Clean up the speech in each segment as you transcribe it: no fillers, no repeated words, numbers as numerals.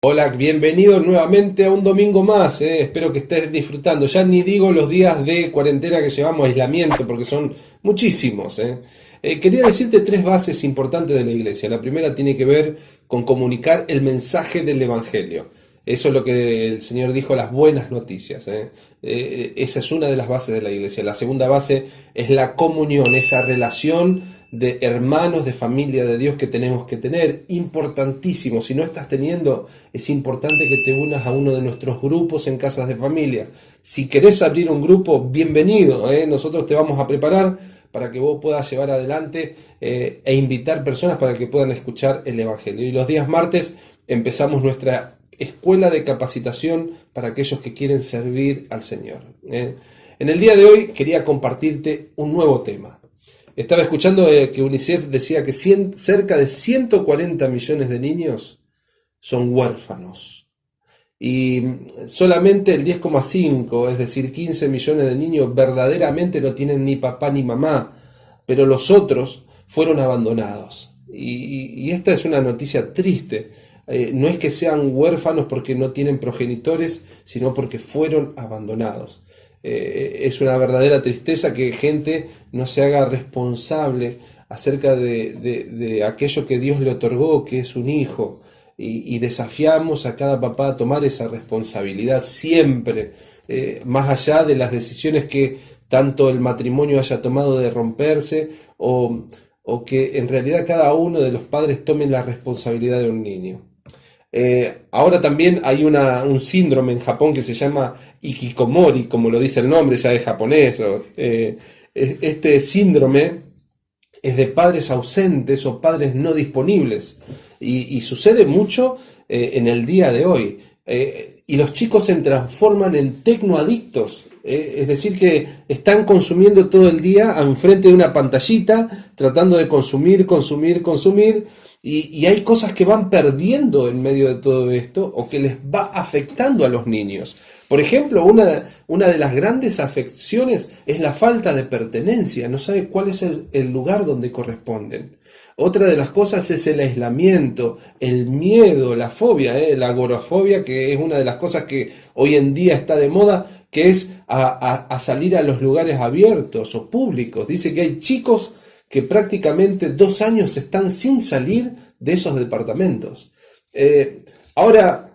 Hola, bienvenido nuevamente a un domingo más, espero que estés disfrutando. Ya ni digo los días de cuarentena que llevamos, aislamiento, porque son muchísimos. Quería decirte tres bases importantes de la iglesia. La primera tiene que ver con comunicar el mensaje del Evangelio. Eso es lo que el Señor dijo, las buenas noticias. Esa es una de las bases de la iglesia. La segunda base es la comunión, esa relación de hermanos, de familia de Dios que tenemos que tener, importantísimo. Si no estás teniendo, es importante que te unas a uno de nuestros grupos en casas de familia. Si querés abrir un grupo, bienvenido, nosotros te vamos a preparar para que vos puedas llevar adelante e invitar personas para que puedan escuchar el Evangelio. Y los días martes empezamos nuestra escuela de capacitación para aquellos que quieren servir al Señor. En el día de hoy quería compartirte un nuevo tema. Estaba escuchando que UNICEF decía que cerca de 140 millones de niños son huérfanos y solamente el 10,5, es decir, 15 millones de niños verdaderamente no tienen ni papá ni mamá, pero los otros fueron abandonados. Y esta es una noticia triste. No es que sean huérfanos porque no tienen progenitores, sino porque fueron abandonados. Es una verdadera tristeza que gente no se haga responsable acerca de aquello que Dios le otorgó, que es un hijo, y desafiamos a cada papá a tomar esa responsabilidad siempre, más allá de las decisiones que tanto el matrimonio haya tomado de romperse o que en realidad cada uno de los padres tome la responsabilidad de un niño. Ahora también hay un síndrome en Japón que se llama Ikikomori, como lo dice el nombre, ya es japonés. Este síndrome es de padres ausentes o padres no disponibles y sucede mucho en el día de hoy. Y los chicos se transforman en tecnoadictos, es decir, que están consumiendo todo el día enfrente de una pantallita, tratando de consumir, consumir, consumir. Y hay cosas que van perdiendo en medio de todo esto o que les va afectando a los niños. Por ejemplo, una de las grandes afecciones es la falta de pertenencia, no sabe cuál es el lugar donde corresponden. Otra de las cosas es el aislamiento, el miedo, la fobia, la agorafobia, que es una de las cosas que hoy en día está de moda, que es a salir a los lugares abiertos o públicos. Dice que hay chicos que prácticamente 2 años están sin salir de esos departamentos. Ahora,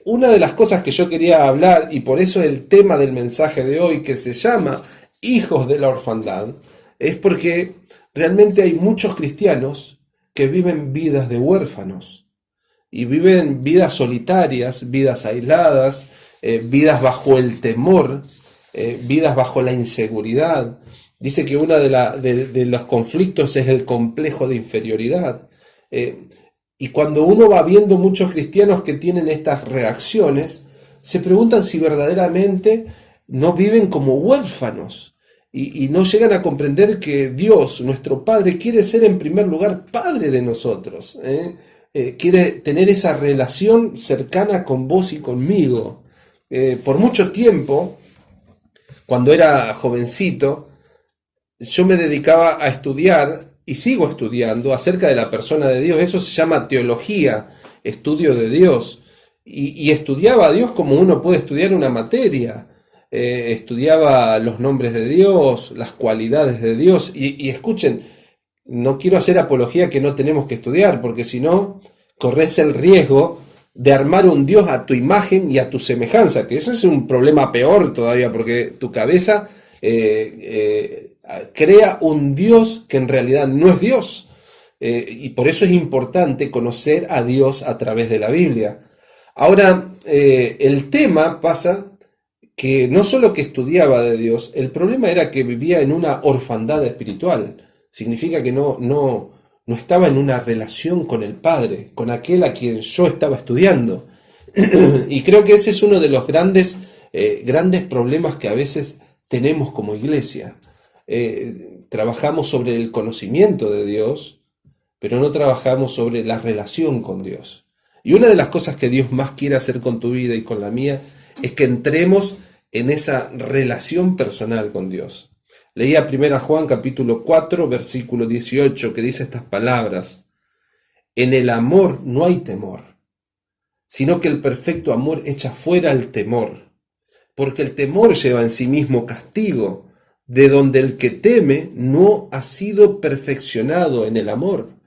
una de las cosas que yo quería hablar, y por eso el tema del mensaje de hoy, que se llama Hijos de la Orfandad, es porque realmente hay muchos cristianos que viven vidas de huérfanos, y viven vidas solitarias, vidas aisladas, vidas bajo el temor, vidas bajo la inseguridad. Dice que uno de los conflictos es el complejo de inferioridad. Y cuando uno va viendo muchos cristianos que tienen estas reacciones, se preguntan si verdaderamente no viven como huérfanos y no llegan a comprender que Dios, nuestro Padre, quiere ser en primer lugar Padre de nosotros. Quiere tener esa relación cercana con vos y conmigo. Por mucho tiempo, cuando era jovencito, yo me dedicaba a estudiar y sigo estudiando acerca de la persona de Dios. Eso se llama teología, estudio de Dios. Y estudiaba a Dios como uno puede estudiar una materia. Estudiaba los nombres de Dios, las cualidades de Dios. Y escuchen, no quiero hacer apología que no tenemos que estudiar, porque si no, corres el riesgo de armar un Dios a tu imagen y a tu semejanza, que eso es un problema peor todavía, porque tu cabeza crea un Dios que en realidad no es Dios. Y por eso es importante conocer a Dios a través de la Biblia. Ahora, el tema pasa que no solo que estudiaba de Dios, el problema era que vivía en una orfandad espiritual. Significa que no estaba en una relación con el Padre, con aquel a quien yo estaba estudiando. Y creo que ese es uno de los grandes problemas que a veces tenemos como iglesia. Trabajamos sobre el conocimiento de Dios, pero no trabajamos sobre la relación con Dios. Y una de las cosas que Dios más quiere hacer con tu vida y con la mía es que entremos en esa relación personal con Dios. Leía 1 Juan capítulo 4, versículo 18, que dice estas palabras: en el amor no hay temor, sino que el perfecto amor echa fuera el temor, porque el temor lleva en sí mismo castigo, de donde el que teme no ha sido perfeccionado en el amor.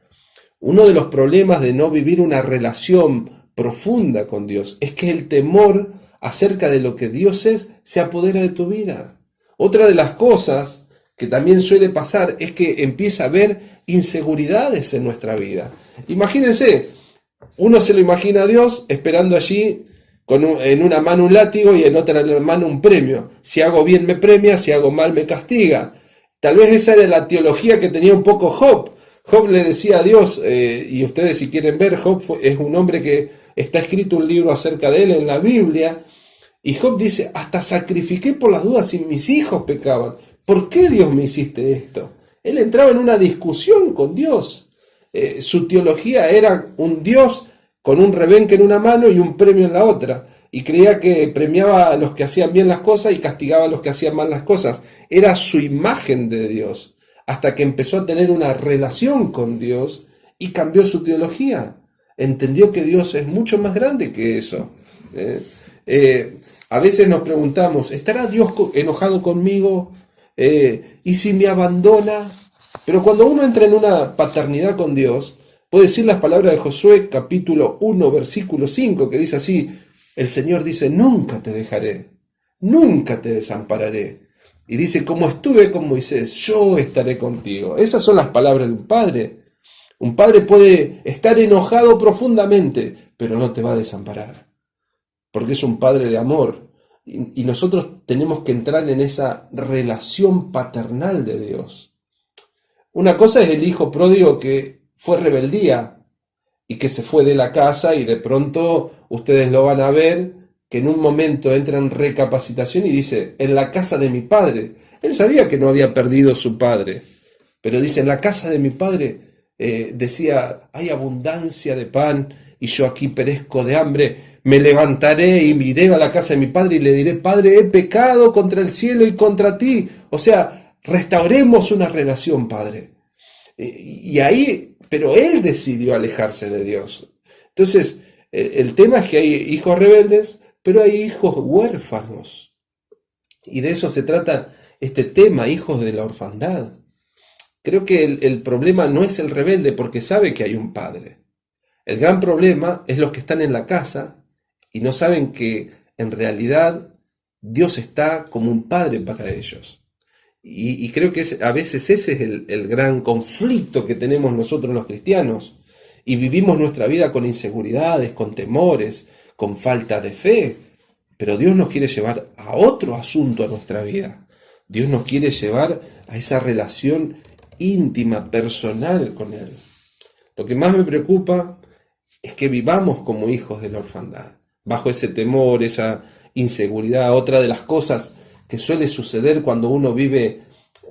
Uno de los problemas de no vivir una relación profunda con Dios es que el temor acerca de lo que Dios es se apodera de tu vida. Otra de las cosas que también suele pasar es que empieza a haber inseguridades en nuestra vida. Imagínense, uno se lo imagina a Dios esperando allí en una mano un látigo y en otra mano un premio. Si hago bien me premia, si hago mal me castiga. Tal vez esa era la teología que tenía un poco Job. Job le decía a Dios, y ustedes si quieren ver, Job es un hombre que está escrito un libro acerca de él en la Biblia, y Job dice: hasta sacrifiqué por las dudas si mis hijos pecaban. ¿Por qué, Dios, me hiciste esto? Él entraba en una discusión con Dios. Su teología era un Dios con un rebenque en una mano y un premio en la otra, y creía que premiaba a los que hacían bien las cosas y castigaba a los que hacían mal las cosas. Era su imagen de Dios, hasta que empezó a tener una relación con Dios y cambió su teología. Entendió que Dios es mucho más grande que eso. A veces nos preguntamos: ¿estará Dios enojado conmigo? ¿Y si me abandona? Pero cuando uno entra en una paternidad con Dios, puede decir las palabras de Josué capítulo 1 versículo 5, que dice así: el Señor dice: nunca te dejaré, nunca te desampararé. Y dice: como estuve con Moisés, yo estaré contigo. Esas son las palabras de un padre. Un padre puede estar enojado profundamente, pero no te va a desamparar, porque es un padre de amor. Y nosotros tenemos que entrar en esa relación paternal de Dios. Una cosa es el hijo pródigo que fue rebeldía y que se fue de la casa, y de pronto ustedes lo van a ver que en un momento entra en recapacitación y dice: en la casa de mi padre. Él sabía que no había perdido su padre, pero dice: en la casa de mi padre, decía, hay abundancia de pan y yo aquí perezco de hambre. Me levantaré y iré a la casa de mi padre y le diré: Padre, he pecado contra el cielo y contra ti. O sea, restauremos una relación, Padre. Y ahí, pero él decidió alejarse de Dios. Entonces, el tema es que hay hijos rebeldes, pero hay hijos huérfanos. Y de eso se trata este tema: hijos de la orfandad. Creo que el problema no es el rebelde, porque sabe que hay un padre. El gran problema es los que están en la casa y no saben que en realidad Dios está como un padre para ellos. Y creo que a veces ese es el gran conflicto que tenemos nosotros los cristianos. Y vivimos nuestra vida con inseguridades, con temores, con falta de fe. Pero Dios nos quiere llevar a otro asunto a nuestra vida. Dios nos quiere llevar a esa relación íntima, personal con Él. Lo que más me preocupa es que vivamos como hijos de la orfandad, bajo ese temor, esa inseguridad. Otra de las cosas que suele suceder cuando uno vive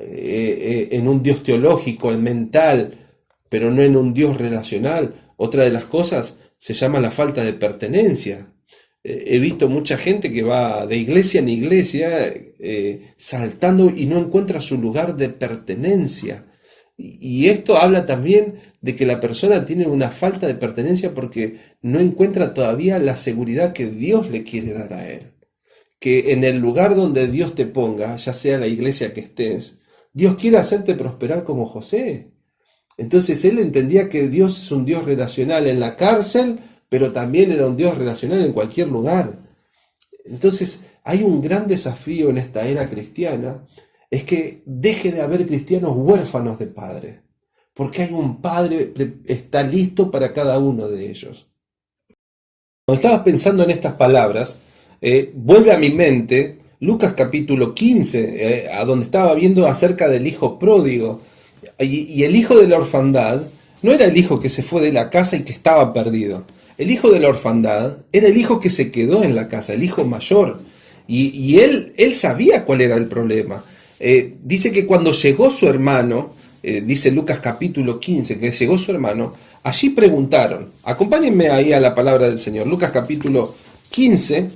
en un Dios teológico, en mental, pero no en un Dios relacional, otra de las cosas se llama la falta de pertenencia. He visto mucha gente que va de iglesia en iglesia saltando y no encuentra su lugar de pertenencia. Y esto habla también de que la persona tiene una falta de pertenencia porque no encuentra todavía la seguridad que Dios le quiere dar a él. Que en el lugar donde Dios te ponga, ya sea la iglesia que estés, Dios quiere hacerte prosperar como José. Entonces él entendía que Dios es un Dios relacional en la cárcel, pero también era un Dios relacional en cualquier lugar. Entonces hay un gran desafío en esta era cristiana, es que deje de haber cristianos huérfanos de padre, porque hay un padre que está listo para cada uno de ellos. Cuando estaba pensando en estas palabras, vuelve a mi mente Lucas capítulo 15, a donde estaba viendo acerca del hijo pródigo. Y el hijo de la orfandad no era el hijo que se fue de la casa y que estaba perdido. El hijo de la orfandad era el hijo que se quedó en la casa, el hijo mayor. Y él sabía cuál era el problema. Dice que cuando llegó su hermano, dice Lucas capítulo 15, que llegó su hermano, allí preguntaron, acompáñenme ahí a la palabra del Señor, Lucas capítulo 15,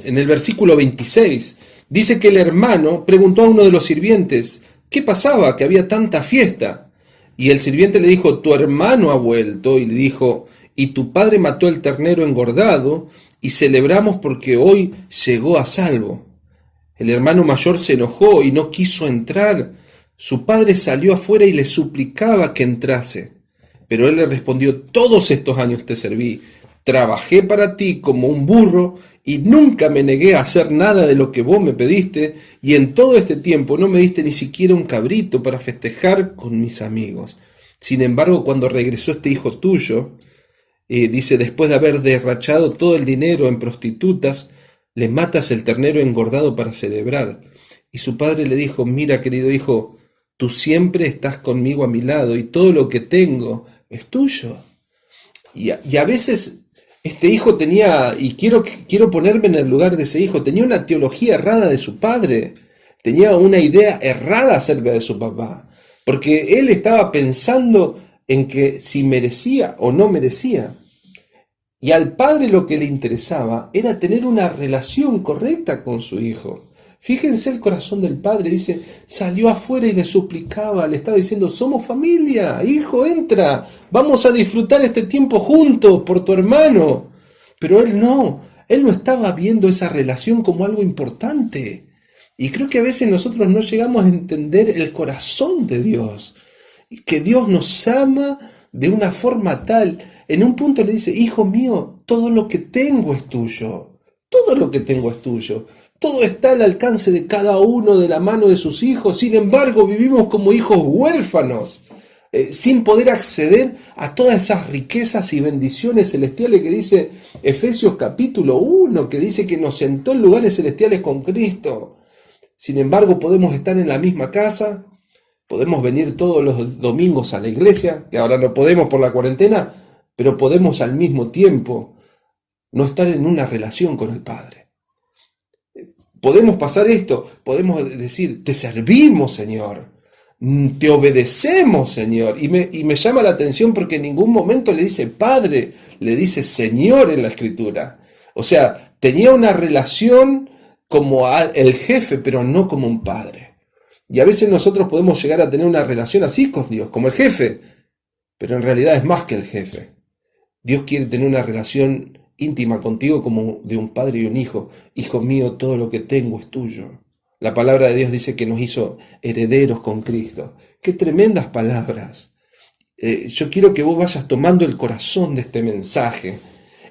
en el versículo 26, dice que el hermano preguntó a uno de los sirvientes, ¿qué pasaba? Que había tanta fiesta. Y el sirviente le dijo, tu hermano ha vuelto, y le dijo, y tu padre mató el ternero engordado, y celebramos porque hoy llegó a salvo. El hermano mayor se enojó y no quiso entrar. Su padre salió afuera y le suplicaba que entrase. Pero él le respondió, todos estos años te serví, trabajé para ti como un burro y nunca me negué a hacer nada de lo que vos me pediste, y en todo este tiempo no me diste ni siquiera un cabrito para festejar con mis amigos. Sin embargo, cuando regresó este hijo tuyo, dice, después de haber derrachado todo el dinero en prostitutas, le matas el ternero engordado para celebrar. Y su padre le dijo, mira, querido hijo, tú siempre estás conmigo a mi lado y todo lo que tengo es tuyo. Y a veces este hijo tenía, y quiero ponerme en el lugar de ese hijo, tenía una teología errada de su padre, tenía una idea errada acerca de su papá, porque él estaba pensando en que si merecía o no merecía. Y al padre lo que le interesaba era tener una relación correcta con su hijo. Fíjense el corazón del padre, dice, salió afuera y le suplicaba, le estaba diciendo, somos familia, hijo, entra, vamos a disfrutar este tiempo juntos por tu hermano. Pero él no estaba viendo esa relación como algo importante. Y creo que a veces nosotros no llegamos a entender el corazón de Dios, que Dios nos ama de una forma tal. En un punto le dice, hijo mío, todo lo que tengo es tuyo, todo lo que tengo es tuyo. Todo está al alcance de cada uno de la mano de sus hijos. Sin embargo, vivimos como hijos huérfanos, sin poder acceder a todas esas riquezas y bendiciones celestiales que dice Efesios capítulo 1, que dice que nos sentó en lugares celestiales con Cristo. Sin embargo, podemos estar en la misma casa, podemos venir todos los domingos a la iglesia, que ahora no podemos por la cuarentena, pero podemos al mismo tiempo no estar en una relación con el Padre. Podemos pasar esto, podemos decir, te servimos, Señor, te obedecemos, Señor. Y me llama la atención porque en ningún momento le dice Padre, le dice Señor en la Escritura. O sea, tenía una relación como el jefe, pero no como un padre. Y a veces nosotros podemos llegar a tener una relación así con Dios, como el jefe, pero en realidad es más que el jefe. Dios quiere tener una relación íntima contigo como de un padre y un hijo. Hijo mío, todo lo que tengo es tuyo. La palabra de Dios dice que nos hizo herederos con Cristo. ¡Qué tremendas palabras! Yo quiero que vos vayas tomando el corazón de este mensaje.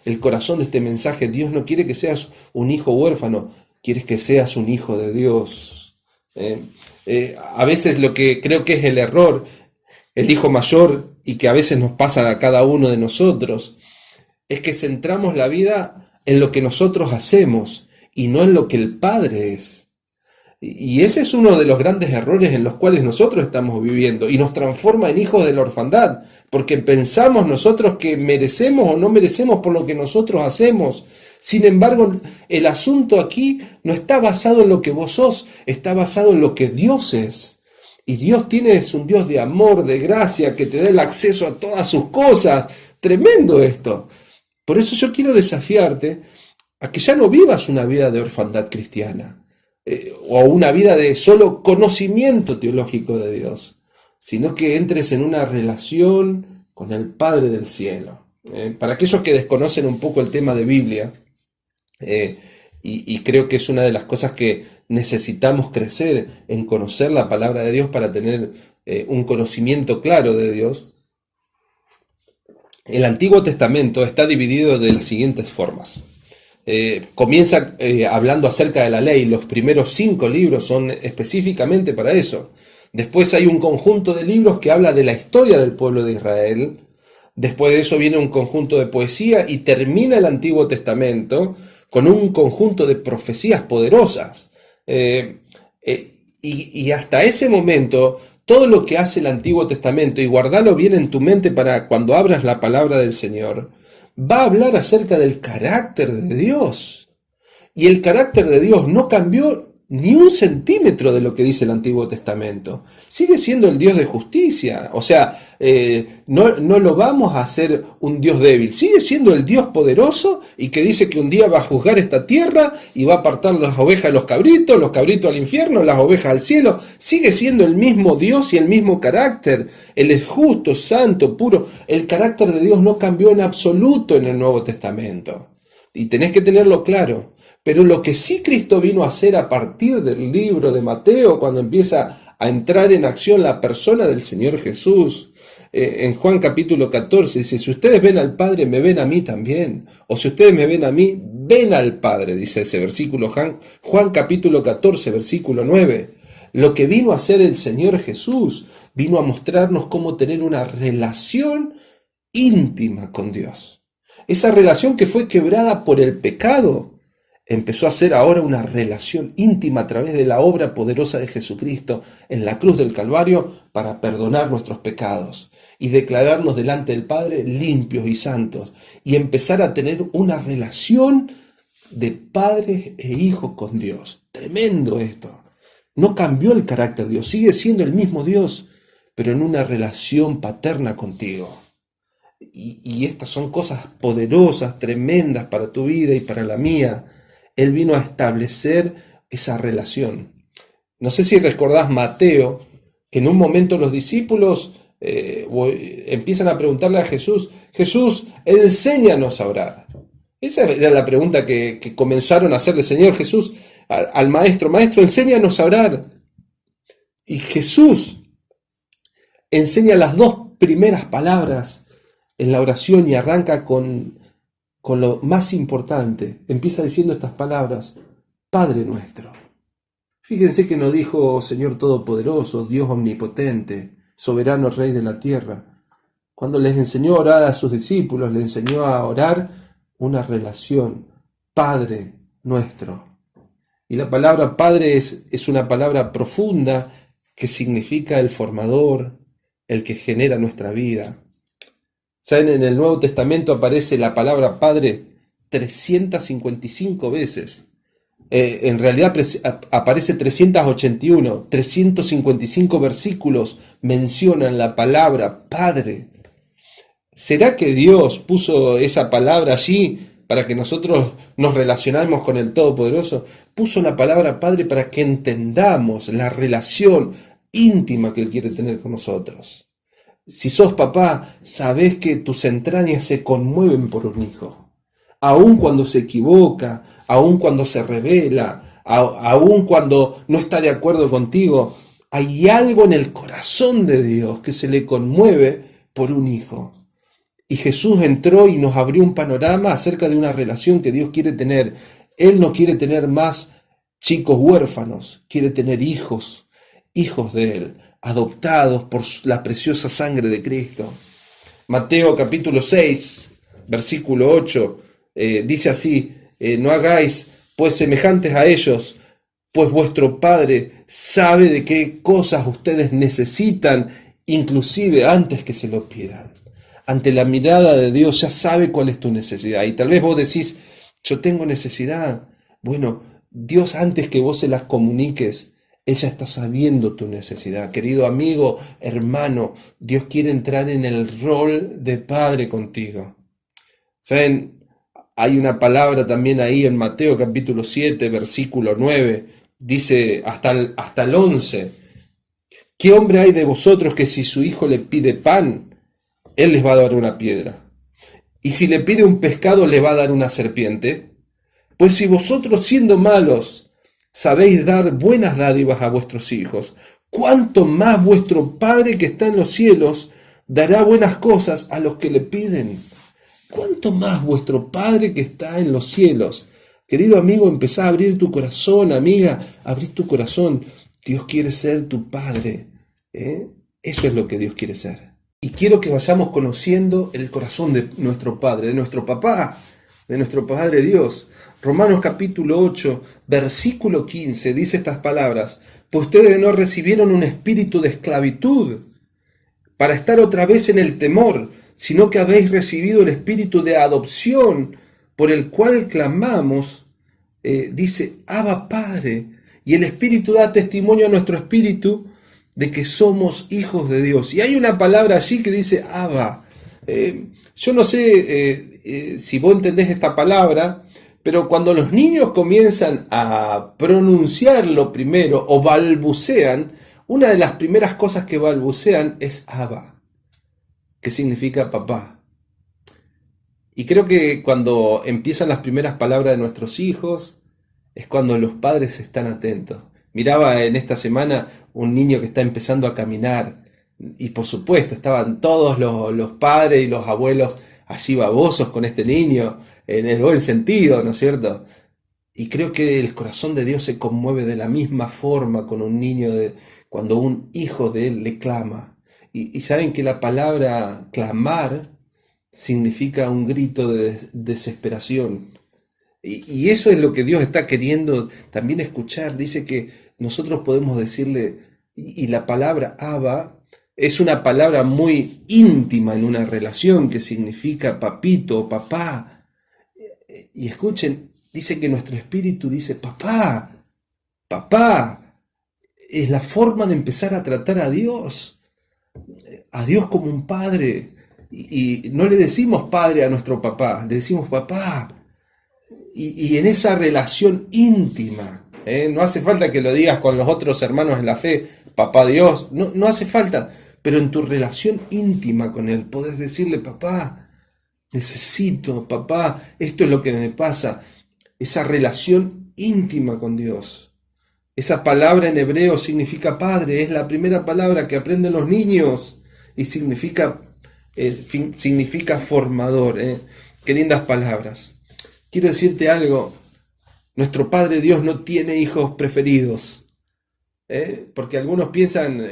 El corazón de este mensaje. Dios no quiere que seas un hijo huérfano, quiere que seas un hijo de Dios. A veces lo que creo que es el error, el hijo mayor, y que a veces nos pasa a cada uno de nosotros, es que centramos la vida en lo que nosotros hacemos y no en lo que el Padre es. Y ese es uno de los grandes errores en los cuales nosotros estamos viviendo y nos transforma en hijos de la orfandad, porque pensamos nosotros que merecemos o no merecemos por lo que nosotros hacemos. Sin embargo, el asunto aquí no está basado en lo que vos sos, está basado en lo que Dios es. Y Dios es un Dios de amor, de gracia, que te da el acceso a todas sus cosas. Tremendo esto. Por eso yo quiero desafiarte a que ya no vivas una vida de orfandad cristiana, o una vida de solo conocimiento teológico de Dios, sino que entres en una relación con el Padre del cielo. Para aquellos que desconocen un poco el tema de Biblia, y creo que es una de las cosas que necesitamos crecer en conocer la palabra de Dios para tener un conocimiento claro de Dios. El Antiguo Testamento está dividido de las siguientes formas. Comienza hablando acerca de la ley. Los primeros 5 libros son específicamente para eso. Después hay un conjunto de libros que habla de la historia del pueblo de Israel. Después de eso viene un conjunto de poesía y termina el Antiguo Testamento con un conjunto de profecías poderosas. Y hasta ese momento, todo lo que hace el Antiguo Testamento, y guardalo bien en tu mente para cuando abras la palabra del Señor, va a hablar acerca del carácter de Dios. Y el carácter de Dios no cambió ni un centímetro de lo que dice el Antiguo Testamento. Sigue siendo el Dios de justicia. O sea, no lo vamos a hacer un Dios débil. Sigue siendo el Dios poderoso y que dice que un día va a juzgar esta tierra y va a apartar las ovejas de los cabritos al infierno, las ovejas al cielo. Sigue siendo el mismo Dios y el mismo carácter. Él es justo, santo, puro. El carácter de Dios no cambió en absoluto en el Nuevo Testamento. Y tenés que tenerlo claro. Pero lo que sí Cristo vino a hacer a partir del libro de Mateo, cuando empieza a entrar en acción la persona del Señor Jesús, en Juan capítulo 14, dice, si ustedes ven al Padre, me ven a mí también. O si ustedes me ven a mí, ven al Padre, dice ese versículo, Juan capítulo 14, versículo 9. Lo que vino a hacer el Señor Jesús, vino a mostrarnos cómo tener una relación íntima con Dios. Esa relación que fue quebrada por el pecado, empezó a ser ahora una relación íntima a través de la obra poderosa de Jesucristo en la cruz del Calvario para perdonar nuestros pecados y declararnos delante del Padre limpios y santos y empezar a tener una relación de padre e hijo con Dios. Tremendo esto. No cambió el carácter de Dios, sigue siendo el mismo Dios, pero en una relación paterna contigo. Y estas son cosas poderosas, tremendas para tu vida y para la mía. Él vino a establecer esa relación. No sé si recordás Mateo, que en un momento los discípulos empiezan a preguntarle a Jesús, Jesús, enséñanos a orar. Esa era la pregunta que comenzaron a hacerle, Señor Jesús, al maestro, enséñanos a orar. Y Jesús enseña las dos primeras palabras en la oración y arranca con lo más importante. Empieza diciendo estas palabras, Padre nuestro. Fíjense que no dijo Señor Todopoderoso, Dios Omnipotente, Soberano Rey de la Tierra. Cuando les enseñó a orar a sus discípulos, les enseñó a orar una relación, Padre nuestro. Y la palabra Padre es una palabra profunda que significa el formador, el que genera nuestra vida. ¿Saben? En el Nuevo Testamento aparece la palabra Padre 355 veces. En realidad aparece 381, 355 versículos mencionan la palabra Padre. ¿Será que Dios puso esa palabra allí para que nosotros nos relacionemos con el Todopoderoso? Puso la palabra Padre para que entendamos la relación íntima que Él quiere tener con nosotros. Si sos papá, sabés que tus entrañas se conmueven por un hijo. Aun cuando se equivoca, aun cuando se revela, aun cuando no está de acuerdo contigo, hay algo en el corazón de Dios que se le conmueve por un hijo. Y Jesús entró y nos abrió un panorama acerca de una relación que Dios quiere tener. Él no quiere tener más chicos huérfanos, quiere tener hijos de Él, adoptados por la preciosa sangre de Cristo. Mateo capítulo 6, versículo 8, dice así, no hagáis pues semejantes a ellos, pues vuestro Padre sabe de qué cosas ustedes necesitan, inclusive antes que se lo pidan. Ante la mirada de Dios ya sabe cuál es tu necesidad. Y tal vez vos decís, yo tengo necesidad. Bueno, Dios antes que vos se las comuniques, ella está sabiendo tu necesidad. Querido amigo, hermano, Dios quiere entrar en el rol de padre contigo. ¿Saben? Hay una palabra también ahí en Mateo capítulo 7, versículo 9. Dice hasta el 11. ¿Qué hombre hay de vosotros que si su hijo le pide pan, él les va a dar una piedra? Y si le pide un pescado, le va a dar una serpiente. Pues si vosotros siendo malos sabéis dar buenas dádivas a vuestros hijos, ¿cuánto más vuestro Padre que está en los cielos dará buenas cosas a los que le piden? ¿Cuánto más vuestro Padre que está en los cielos? Querido amigo, empezá a abrir tu corazón, amiga, abrí tu corazón. Dios quiere ser tu Padre. Eso es lo que Dios quiere ser. Y quiero que vayamos conociendo el corazón de nuestro Padre, de nuestro Papá, de nuestro Padre Dios. Romanos capítulo 8, versículo 15, dice estas palabras, pues ustedes no recibieron un espíritu de esclavitud para estar otra vez en el temor, sino que habéis recibido el espíritu de adopción, por el cual clamamos, dice, Abba Padre. Y el Espíritu da testimonio a nuestro espíritu de que somos hijos de Dios. Y hay una palabra allí que dice Abba. Yo no sé si vos entendés esta palabra, pero cuando los niños comienzan a pronunciarlo primero o balbucean, una de las primeras cosas que balbucean es Abba, que significa papá. Y creo que cuando empiezan las primeras palabras de nuestros hijos, es cuando los padres están atentos. Miraba en esta semana un niño que está empezando a caminar y por supuesto estaban todos los padres y los abuelos allí babosos con este niño, en el buen sentido, ¿no es cierto? Y creo que el corazón de Dios se conmueve de la misma forma con un niño cuando un hijo de él le clama. Y saben que la palabra clamar significa un grito de desesperación. Y eso es lo que Dios está queriendo también escuchar. Dice que nosotros podemos decirle, y la palabra Abba es una palabra muy íntima en una relación que significa papito o papá. Y escuchen, dice que nuestro espíritu dice papá, papá. Es la forma de empezar a tratar a Dios como un padre. Y no le decimos padre a nuestro papá, le decimos papá. Y en esa relación íntima, no hace falta que lo digas con los otros hermanos en la fe, papá Dios, no hace falta, pero en tu relación íntima con Él podés decirle, papá, necesito, papá, esto es lo que me pasa, esa relación íntima con Dios. Esa palabra en hebreo significa padre, es la primera palabra que aprenden los niños y significa formador. Qué lindas palabras. Quiero decirte algo, nuestro Padre Dios no tiene hijos preferidos, porque algunos piensan,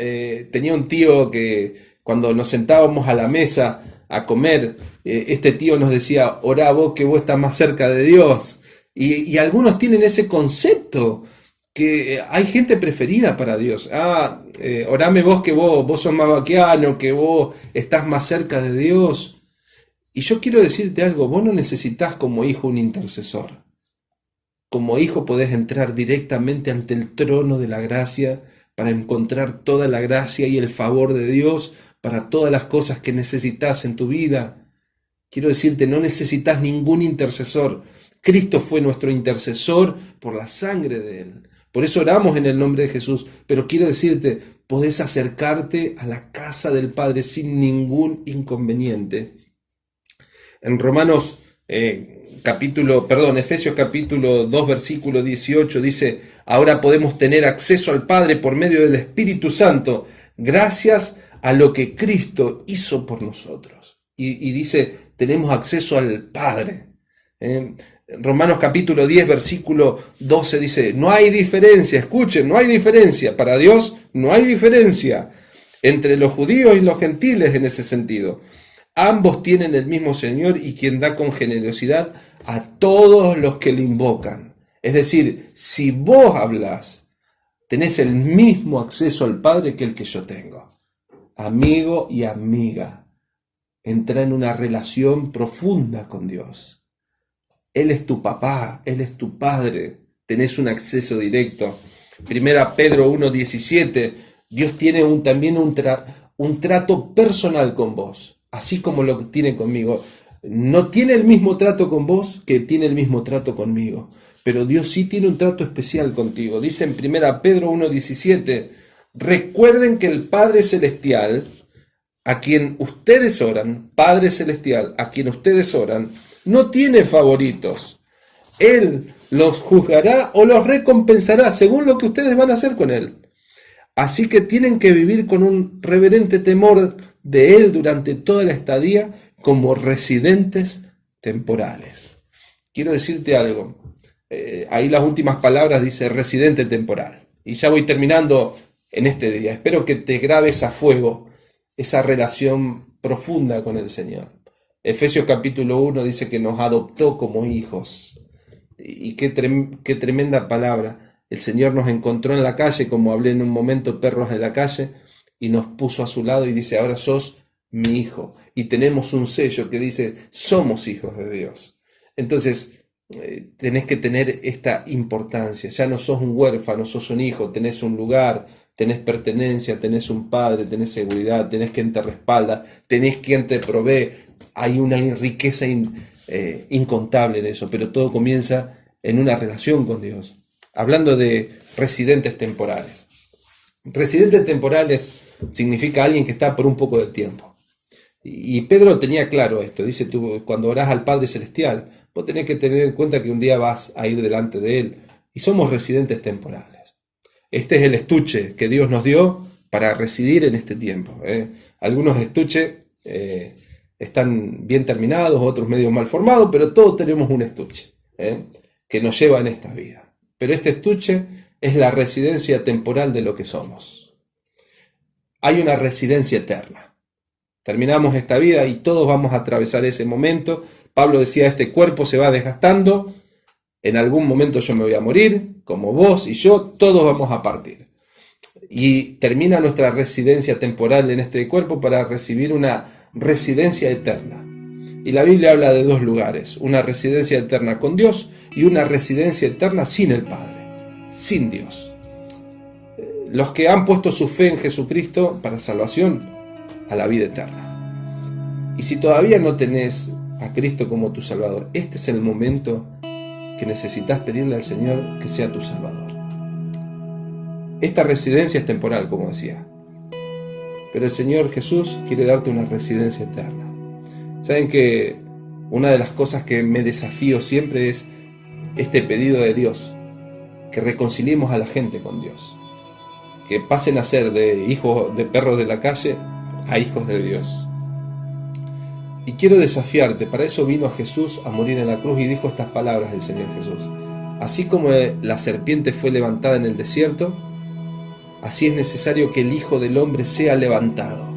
tenía un tío que cuando nos sentábamos a la mesa a comer, este tío nos decía, orá vos que vos estás más cerca de Dios, y algunos tienen ese concepto, que hay gente preferida para Dios, orame vos que vos sos más vaquiano, que vos estás más cerca de Dios. Y yo quiero decirte algo, vos no necesitas como hijo un intercesor. Como hijo podés entrar directamente ante el trono de la gracia para encontrar toda la gracia y el favor de Dios para todas las cosas que necesitas en tu vida. Quiero decirte, no necesitas ningún intercesor. Cristo fue nuestro intercesor por la sangre de Él. Por eso oramos en el nombre de Jesús. Pero quiero decirte, podés acercarte a la casa del Padre sin ningún inconveniente. En Efesios capítulo 2, versículo 18 dice, ahora podemos tener acceso al Padre por medio del Espíritu Santo, gracias a lo que Cristo hizo por nosotros. Y dice, tenemos acceso al Padre. Romanos capítulo 10, versículo 12 dice, no hay diferencia, escuchen, no hay diferencia, para Dios no hay diferencia entre los judíos y los gentiles en ese sentido. Ambos tienen el mismo Señor y quien da con generosidad a todos los que le invocan. Es decir, si vos hablás, tenés el mismo acceso al Padre que el que yo tengo. Amigo y amiga, entra en una relación profunda con Dios. Él es tu papá, Él es tu padre, tenés un acceso directo. Primera Pedro 1:17, Dios tiene también un trato personal con vos. Así como lo tiene conmigo. No tiene el mismo trato con vos que tiene el mismo trato conmigo. Pero Dios sí tiene un trato especial contigo. Dice en 1 Pedro 1:17, recuerden que el Padre Celestial, a quien ustedes oran, Padre Celestial, a quien ustedes oran, no tiene favoritos. Él los juzgará o los recompensará según lo que ustedes van a hacer con Él. Así que tienen que vivir con un reverente temor de Él durante toda la estadía como residentes temporales. Quiero decirte algo. Ahí las últimas palabras dice residente temporal. Y ya voy terminando en este día. Espero que te grabes a fuego esa relación profunda con el Señor. Efesios capítulo 1 dice que nos adoptó como hijos. Y qué tremenda palabra. El Señor nos encontró en la calle, como hablé en un momento, perros de la calle, y nos puso a su lado y dice, ahora sos mi hijo. Y tenemos un sello que dice, somos hijos de Dios. Entonces, tenés que tener esta importancia. Ya no sos un huérfano, sos un hijo, tenés un lugar, tenés pertenencia, tenés un padre, tenés seguridad, tenés quien te respalda, tenés quien te provee. Hay una riqueza incontable en eso, pero todo comienza en una relación con Dios. Hablando de residentes temporales. Residentes temporales significa alguien que está por un poco de tiempo. Y Pedro tenía claro esto. Dice, tú cuando orás al Padre Celestial, vos tenés que tener en cuenta que un día vas a ir delante de Él. Y somos residentes temporales. Este es el estuche que Dios nos dio para residir en este tiempo. Algunos estuches están bien terminados, otros medio mal formados, pero todos tenemos un estuche que nos lleva en esta vida. Pero este estuche es la residencia temporal de lo que somos. Hay una residencia eterna. Terminamos esta vida y todos vamos a atravesar ese momento. Pablo decía, este cuerpo se va desgastando, en algún momento yo me voy a morir, como vos y yo, todos vamos a partir. Y termina nuestra residencia temporal en este cuerpo para recibir una residencia eterna. Y la Biblia habla de dos lugares, una residencia eterna con Dios y una residencia eterna sin el Padre, sin Dios. Los que han puesto su fe en Jesucristo para salvación, a la vida eterna. Y si todavía no tenés a Cristo como tu Salvador, este es el momento que necesitas pedirle al Señor que sea tu Salvador. Esta residencia es temporal, como decía, pero el Señor Jesús quiere darte una residencia eterna. Saben que una de las cosas que me desafío siempre es este pedido de Dios, que reconciliemos a la gente con Dios, que pasen a ser de hijos de perros de la calle a hijos de Dios. Y quiero desafiarte, para eso vino Jesús a morir en la cruz y dijo estas palabras del Señor Jesús. Así como la serpiente fue levantada en el desierto, así es necesario que el Hijo del Hombre sea levantado.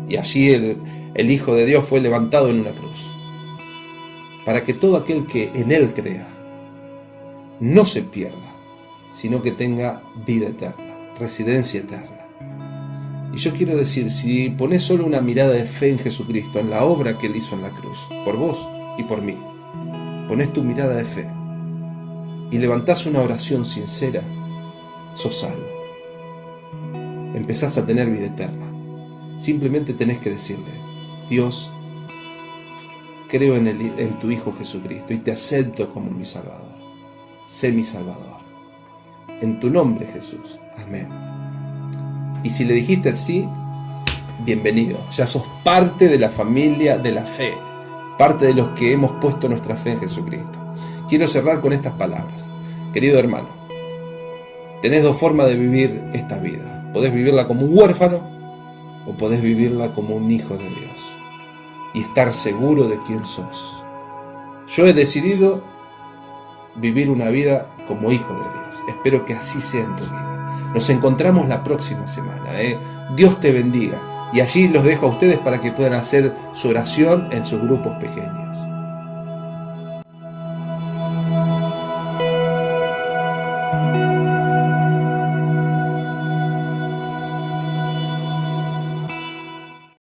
Y allí el Hijo de Dios fue levantado en una cruz, para que todo aquel que en Él crea no se pierda, sino que tenga vida eterna, residencia eterna. Y yo quiero decir, si pones solo una mirada de fe en Jesucristo, en la obra que Él hizo en la cruz, por vos y por mí, pones tu mirada de fe y levantás una oración sincera, sos salvo. Empezás a tener vida eterna. Simplemente tenés que decirle, Dios, creo en tu Hijo Jesucristo y te acepto como mi Salvador. Sé mi Salvador. En tu nombre, Jesús. Amén. Y si le dijiste así, bienvenido. Ya sos parte de la familia de la fe, parte de los que hemos puesto nuestra fe en Jesucristo. Quiero cerrar con estas palabras. Querido hermano, tenés dos formas de vivir esta vida. Podés vivirla como un huérfano o podés vivirla como un hijo de Dios y estar seguro de quién sos. Yo he decidido vivir una vida como hijo de Dios. Espero que así sea en tu vida. Nos encontramos la próxima semana. Dios te bendiga. Y allí los dejo a ustedes para que puedan hacer su oración en sus grupos pequeños.